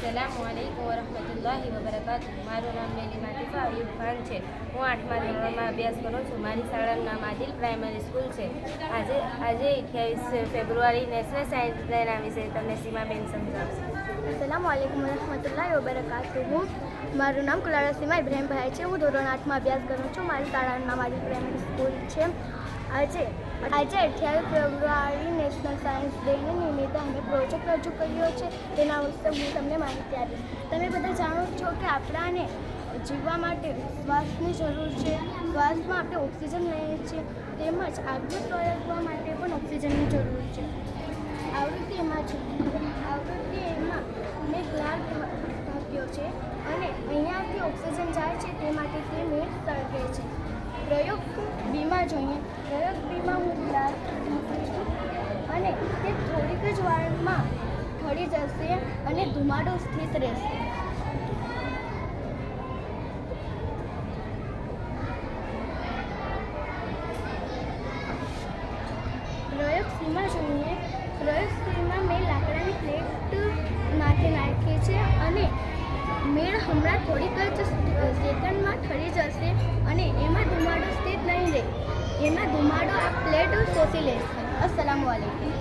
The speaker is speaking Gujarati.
अस्सलामुअलैकुम वरहमतुल्लाहि वबरकाતુहू। મારું નામ મેલીમા તિફા અયુબ ખાન છે। હું 8મા ધોરણમાં અભ્યાસ કરું છું। મારી શાળાનું નામ આદિલ પ્રાઇમરી સ્કૂલ છે। આજે 28 ફેબ્રુઆરી નેશનલ સાયન્સ ડેના વિશે તમને સીમાબેન સમજાવશે। अस्सलामुअलैकुम वरहमतुल्लाहि वबरकातुहू। મારું નામ કુલારા સીમા ઇબ્રાહીમભાઈ છે। હું ધોરણ 8માં અભ્યાસ કરું છું। મારી શાળાનું નામ આદિલ પ્રાઇમરી સ્કૂલ છે। આજે 28 ફેબ્રુઆરી નેશનલ સાયન્સ ડેને નિમિત્તે અમે પ્રોજેક્ટ રજૂ કર્યો છે। તેના વિશે હું તમને માહિતી આપીશ। તમે બધા જાણો છો કે આપણાને જીવવા માટે શ્વાસની જરૂર છે। શ્વાસમાં આપણે ઓક્સિજન લઈએ છીએ, તેમજ આગળ પ્રયોગવા માટે પણ ઓક્સિજનની જરૂર છે। આવૃત્તિમાં મેં ગ્લાસ ઢાંક્યો છે અને અહીંયાથી ઓક્સિજન જાય છે, તે માટે તે મેળ સળગે છે। પ્રયોગ બીમાં જોઈએ। પ્રયોગ બીમાં હું ગ્લાસ મૂકું છું અને તે થોડીક જ વારમાં ઠરી જશે અને ધુમાડો સ્થિત રહેશે। પ્રયોગ સીમાં જોઈએ। પ્રયોગ સીમાં મેં લાકડાની પ્લેટ માથે નાખી છે અને મેળ હમણાં થોડીક જ સેકન્ડમાં ઠરી જશે અને એમાં ધુમાડો સ્થિત નહીં રહે, એમાં ધુમાડો આ પ્લેટ શોષી લેશે। અસ્સલામુ અલૈકુમ।